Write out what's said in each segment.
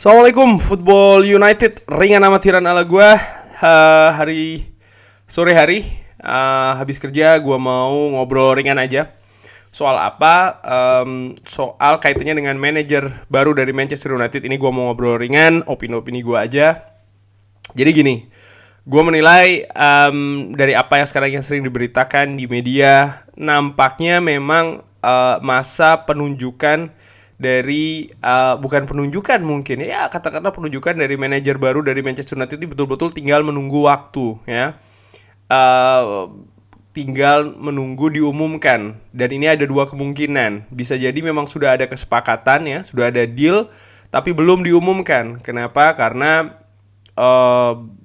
Assalamualaikum Football United, ringan amatiran ala gue. Sore hari habis kerja gue mau ngobrol ringan aja. Soal apa? Soal kaitannya dengan manajer baru dari Manchester United. Ini gue mau ngobrol ringan, opini-opini gue aja. Jadi gini, gue menilai dari apa yang sekarang yang sering diberitakan di media, nampaknya memang masa penunjukan dari bukan penunjukan mungkin ya, kata-kata penunjukan dari manajer baru dari Manchester United ini betul-betul tinggal menunggu waktu ya. Tinggal menunggu diumumkan, dan ini ada dua kemungkinan. Bisa jadi memang sudah ada kesepakatan ya, sudah ada deal tapi belum diumumkan. Kenapa? Karena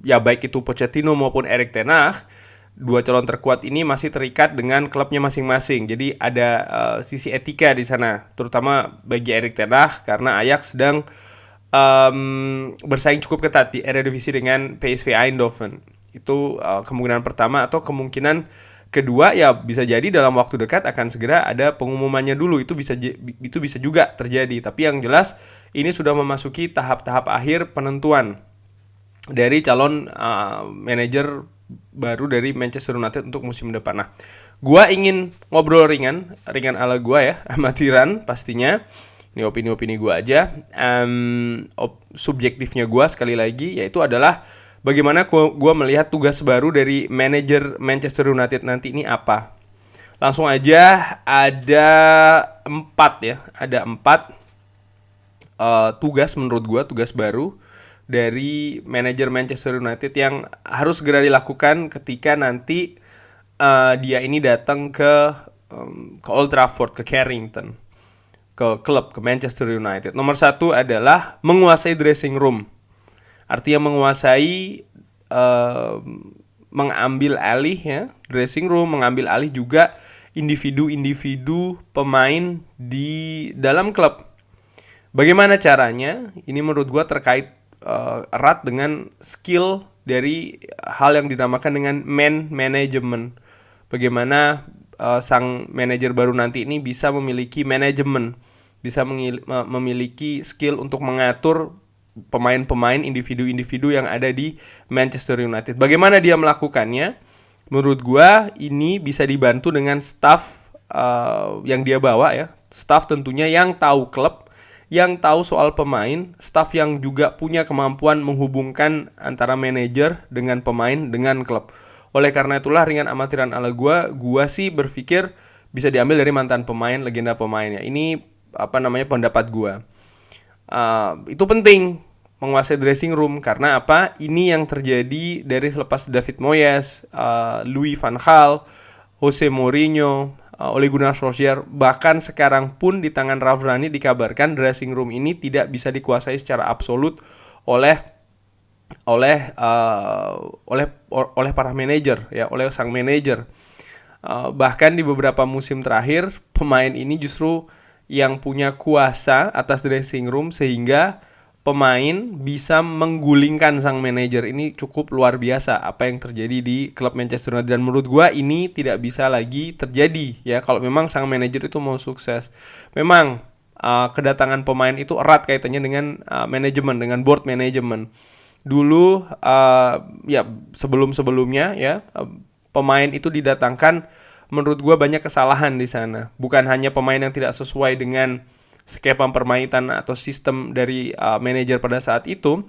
ya baik itu Pochettino maupun Erik ten Hag, dua calon terkuat ini masih terikat dengan klubnya masing-masing. Jadi ada sisi etika di sana, terutama bagi Erik ten Hag karena Ajax sedang bersaing cukup ketat di Eredivisie dengan PSV Eindhoven. Itu kemungkinan pertama, atau kemungkinan kedua ya bisa jadi dalam waktu dekat akan segera ada pengumumannya dulu. Itu bisa juga terjadi. Tapi yang jelas ini sudah memasuki tahap-tahap akhir penentuan dari calon manajer baru dari Manchester United untuk musim depan. Nah, gua ingin ngobrol ringan ala gua ya, amatiran pastinya. Ini opini-opini gua aja. Subjektifnya gua sekali lagi yaitu adalah bagaimana gua melihat tugas baru dari manajer Manchester United nanti ini apa. Langsung aja, ada 4 ya, ada 4 tugas menurut gua, tugas baru dari manajer Manchester United yang harus segera dilakukan ketika nanti dia ini datang ke Old Trafford, ke Carrington, ke klub, ke Manchester United. Nomor 1 adalah menguasai dressing room. Artinya menguasai, mengambil alih ya dressing room, mengambil alih juga individu-individu pemain di dalam klub. Bagaimana caranya? Ini menurut gue terkait erat dengan skill dari hal yang dinamakan dengan man management. Bagaimana sang manajer baru nanti ini bisa memiliki manajemen, bisa memiliki skill untuk mengatur pemain-pemain, individu-individu yang ada di Manchester United. Bagaimana dia melakukannya? Menurut gua ini bisa dibantu dengan staff yang dia bawa ya. Staff tentunya yang tahu klub, yang tahu soal pemain, staff yang juga punya kemampuan menghubungkan antara manajer dengan pemain dengan klub. Oleh karena itulah, ringan amatiran ala gua sih berpikir bisa diambil dari mantan pemain, legenda pemainnya. Ini pendapat gua. Itu penting menguasai dressing room karena apa? Ini yang terjadi dari selepas David Moyes, Louis van Gaal, Jose Mourinho, Ole Gunnar Solskjaer, bahkan sekarang pun di tangan Ralf Rangnick dikabarkan dressing room ini tidak bisa dikuasai secara absolut oleh para manajer ya, oleh sang manajer. Bahkan di beberapa musim terakhir pemain ini justru yang punya kuasa atas dressing room, sehingga pemain bisa menggulingkan sang manajer. Ini cukup luar biasa apa yang terjadi di klub Manchester United, dan menurut gua ini tidak bisa lagi terjadi ya kalau memang sang manajer itu mau sukses. Memang kedatangan pemain itu erat kaitannya dengan manajemen, dengan board manajemen. Dulu ya sebelum-sebelumnya ya pemain itu didatangkan, menurut gua banyak kesalahan di sana. Bukan hanya pemain yang tidak sesuai dengan skema permainan atau sistem dari manajer pada saat itu,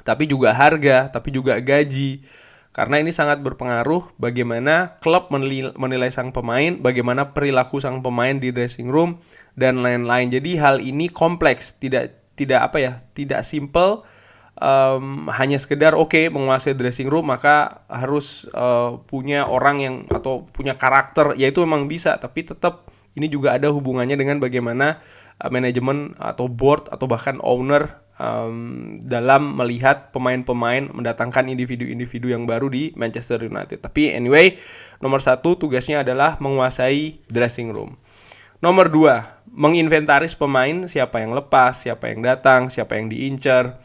tapi juga harga, tapi juga gaji. Karena ini sangat berpengaruh bagaimana klub menilai sang pemain, bagaimana perilaku sang pemain di dressing room dan lain-lain. Jadi hal ini kompleks, tidak simple. Hanya sekedar menguasai dressing room maka harus punya orang yang atau punya karakter, ya itu memang bisa, tapi tetap ini juga ada hubungannya dengan bagaimana manajemen atau board atau bahkan owner dalam melihat pemain-pemain, mendatangkan individu-individu yang baru di Manchester United. Tapi anyway, nomor 1 tugasnya adalah menguasai dressing room. Nomor 2, menginventaris pemain, siapa yang lepas, siapa yang datang, siapa yang diincar,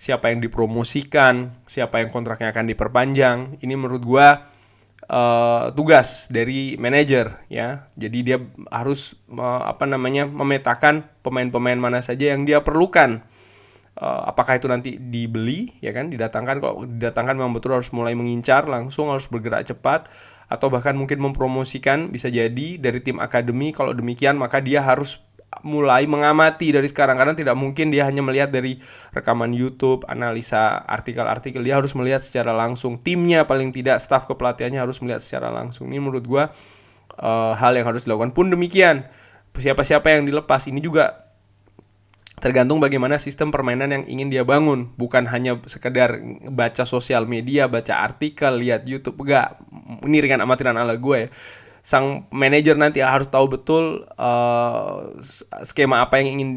siapa yang dipromosikan, siapa yang kontraknya akan diperpanjang. Ini menurut gua tugas dari manajer ya. Jadi dia harus memetakan pemain-pemain mana saja yang dia perlukan apakah itu nanti dibeli, ya kan, didatangkan. Kalau didatangkan memang betul harus mulai mengincar, langsung harus bergerak cepat, atau bahkan mungkin mempromosikan, bisa jadi dari tim akademi. Kalau demikian maka dia harus mulai mengamati dari sekarang, karena tidak mungkin dia hanya melihat dari rekaman YouTube, analisa artikel-artikel. Dia harus melihat secara langsung, timnya paling tidak, staf kepelatihannya harus melihat secara langsung. Ini menurut gue hal yang harus dilakukan. Pun demikian, siapa-siapa yang dilepas ini juga tergantung bagaimana sistem permainan yang ingin dia bangun. Bukan hanya sekedar baca sosial media, baca artikel, lihat YouTube. Enggak, ini ringan amatiran ala gue ya. Sang manajer nanti harus tahu betul skema apa yang ingin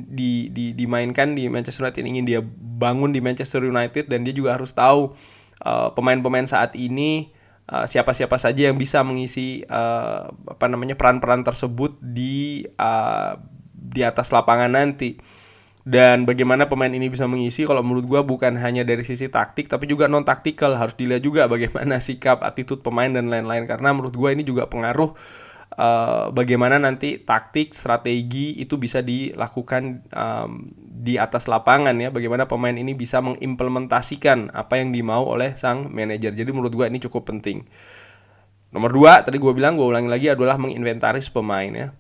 dimainkan di Manchester United, yang ingin dia bangun di Manchester United. Dan dia juga harus tahu pemain-pemain saat ini siapa-siapa saja yang bisa mengisi peran-peran tersebut di atas lapangan nanti. Dan bagaimana pemain ini bisa mengisi, kalau menurut gue bukan hanya dari sisi taktik, tapi juga non-taktikal. Harus dilihat juga bagaimana sikap, attitude pemain, dan lain-lain. Karena menurut gue ini juga pengaruh bagaimana nanti taktik, strategi itu bisa dilakukan di atas lapangan ya. Bagaimana pemain ini bisa mengimplementasikan apa yang dimau oleh sang manajer. Jadi menurut gue ini cukup penting. Nomor 2, tadi gue bilang, gue ulangi lagi, adalah menginventaris pemain ya.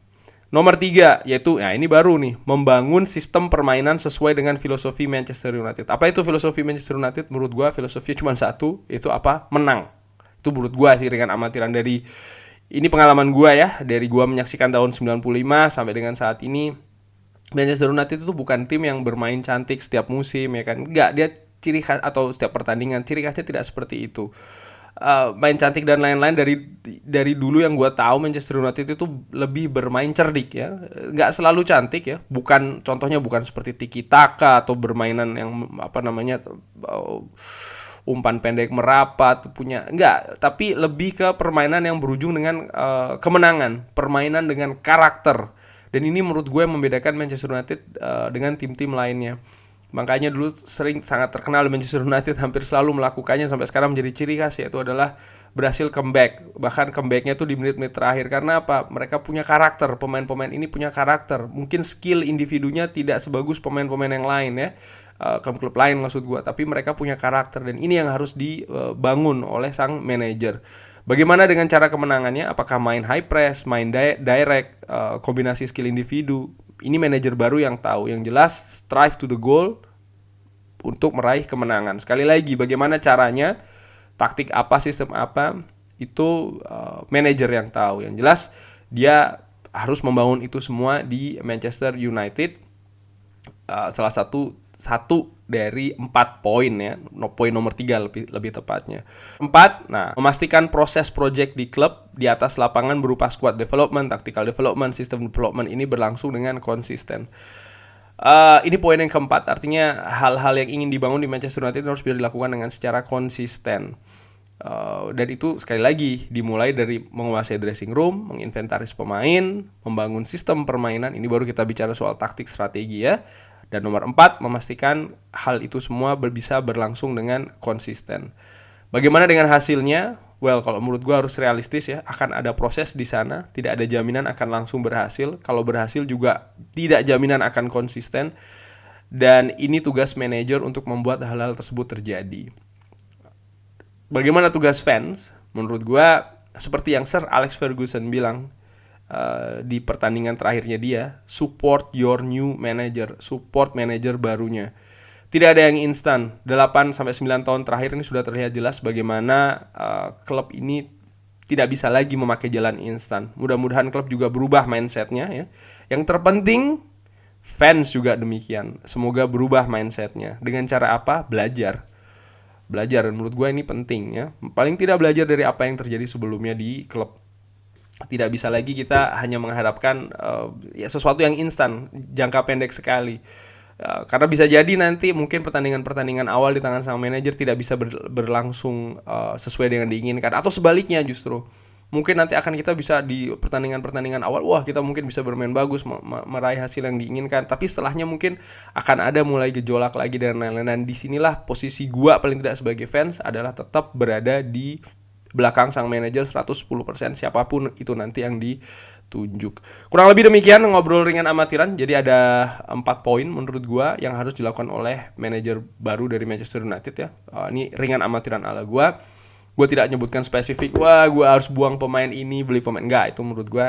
Nomor 3, yaitu, nah ini baru nih, membangun sistem permainan sesuai dengan filosofi Manchester United. Apa itu filosofi Manchester United? Menurut gue filosofinya cuma satu, yaitu apa? Menang. Itu menurut gue sih, dengan amatiran dari, ini pengalaman gue ya, dari gue menyaksikan tahun 95 sampai dengan saat ini. Manchester United itu bukan tim yang bermain cantik setiap musim ya kan. Enggak, dia ciri khas, atau setiap pertandingan, ciri khasnya tidak seperti itu. Main cantik dan lain-lain. Dari dulu yang gue tahu, Manchester United itu lebih bermain cerdik ya, nggak selalu cantik ya, contohnya bukan seperti tiki taka atau bermainan yang umpan pendek merapat enggak, tapi lebih ke permainan yang berujung dengan kemenangan, permainan dengan karakter. Dan ini menurut gue membedakan Manchester United dengan tim-tim lainnya. Makanya dulu sangat terkenal Manchester United, hampir selalu melakukannya sampai sekarang menjadi ciri khas, yaitu adalah berhasil comeback. Bahkan comebacknya tuh di menit-menit terakhir. Karena apa? Mereka punya karakter, pemain-pemain ini punya karakter. Mungkin skill individunya tidak sebagus pemain-pemain yang lain ya, klub-klub lain maksud gue, tapi mereka punya karakter. Dan ini yang harus dibangun oleh sang manajer. Bagaimana dengan cara kemenangannya? Apakah main high press, main direct, kombinasi skill individu? Ini manajer baru yang tahu. Yang jelas strive to the goal untuk meraih kemenangan. Sekali lagi, bagaimana caranya, taktik apa, sistem apa, itu manajer yang tahu. Yang jelas dia harus membangun itu semua di Manchester United. Salah satu dari 4 poin ya, poin nomor 3 lebih tepatnya. 4, memastikan proses project di klub di atas lapangan berupa squad development, tactical development, system development ini berlangsung dengan konsisten. Ini poin yang keempat, artinya hal-hal yang ingin dibangun di Manchester United harus bisa dilakukan dengan secara konsisten. Dan itu sekali lagi dimulai dari menguasai dressing room, menginventaris pemain, membangun sistem permainan. Ini baru kita bicara soal taktik strategi ya. Dan nomor 4, memastikan hal itu semua bisa berlangsung dengan konsisten. Bagaimana dengan hasilnya? Well, kalau menurut gue harus realistis ya, akan ada proses di sana, tidak ada jaminan akan langsung berhasil. Kalau berhasil juga tidak jaminan akan konsisten. Dan ini tugas manajer untuk membuat hal-hal tersebut terjadi. Bagaimana tugas fans? Menurut gue, seperti yang Sir Alex Ferguson bilang di pertandingan terakhirnya dia, support your new manager, support manajer barunya. Tidak ada yang instan. 8-9 tahun terakhir ini sudah terlihat jelas bagaimana klub ini tidak bisa lagi memakai jalan instan. Mudah-mudahan klub juga berubah mindsetnya ya. Yang terpenting, fans juga demikian. Semoga berubah mindsetnya. Dengan cara apa? Belajar. Dan menurut gue ini penting ya. Paling tidak belajar dari apa yang terjadi sebelumnya di klub. Tidak bisa lagi kita hanya mengharapkan sesuatu yang instan, jangka pendek sekali. Karena bisa jadi nanti mungkin pertandingan awal di tangan sang manajer tidak bisa berlangsung sesuai dengan diinginkan. Atau sebaliknya justru. Mungkin nanti akan kita bisa di pertandingan awal, wah kita mungkin bisa bermain bagus, meraih hasil yang diinginkan. Tapi setelahnya mungkin akan ada mulai gejolak lagi dan lain-lain. Dan disinilah posisi gua paling tidak sebagai fans adalah tetap berada di belakang sang manajer 110%, siapapun itu nanti yang tunjuk. Kurang lebih demikian ngobrol ringan amatiran. Jadi ada 4 poin menurut gua yang harus dilakukan oleh manajer baru dari Manchester United ya. Ini ringan amatiran ala gua. Gue tidak nyebutkan spesifik, wah gue harus buang pemain ini, beli pemain. Enggak, itu menurut gue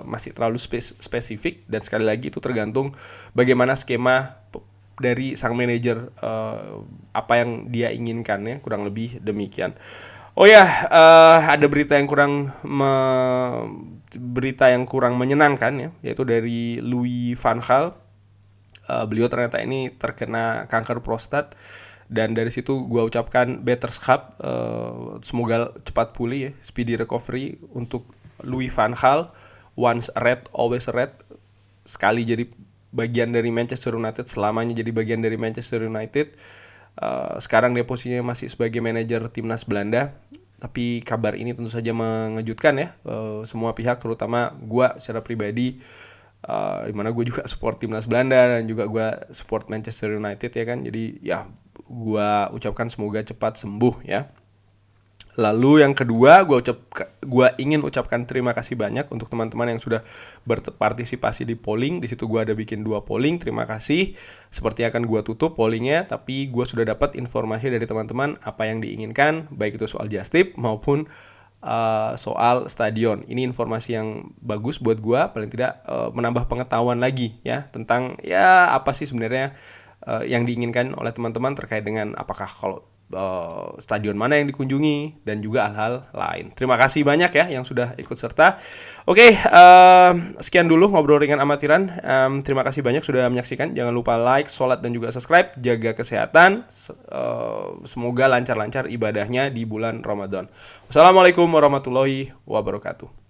masih terlalu spesifik. Dan sekali lagi itu tergantung bagaimana skema dari sang manajer, apa yang dia inginkan ya, kurang lebih demikian. Oh ya, ada berita yang kurang menyenangkan ya, yaitu dari Louis van Gaal. Beliau ternyata ini terkena kanker prostat. Dan dari situ gue ucapkan beterschap, semoga cepat pulih ya, speedy recovery untuk Louis van Gaal. Once a Red, always a Red. Sekali jadi bagian dari Manchester United, selamanya jadi bagian dari Manchester United. Sekarang dia posisinya masih sebagai manajer timnas Belanda. Tapi kabar ini tentu saja mengejutkan ya, semua pihak, terutama gue secara pribadi. Dimana gue juga support timnas Belanda dan juga gue support Manchester United ya kan. Jadi ya gue ucapkan semoga cepat sembuh ya. Lalu yang kedua, gue ingin ucapkan terima kasih banyak untuk teman-teman yang sudah berpartisipasi di polling. Di situ gue ada bikin 2 polling. Terima kasih. Seperti akan gue tutup pollingnya, tapi gue sudah dapat informasi dari teman-teman apa yang diinginkan, baik itu soal just tip maupun soal stadion. Ini informasi yang bagus buat gue, paling tidak menambah pengetahuan lagi ya tentang ya apa sih sebenarnya yang diinginkan oleh teman-teman terkait dengan apakah kalau stadion mana yang dikunjungi dan juga hal-hal lain. Terima kasih banyak ya yang sudah ikut serta. Oke, sekian dulu ngobrol ringan amatiran. Terima kasih banyak sudah menyaksikan. Jangan lupa like, sholat dan juga subscribe. Jaga kesehatan. Semoga lancar-lancar ibadahnya di bulan Ramadan. Wassalamualaikum warahmatullahi wabarakatuh.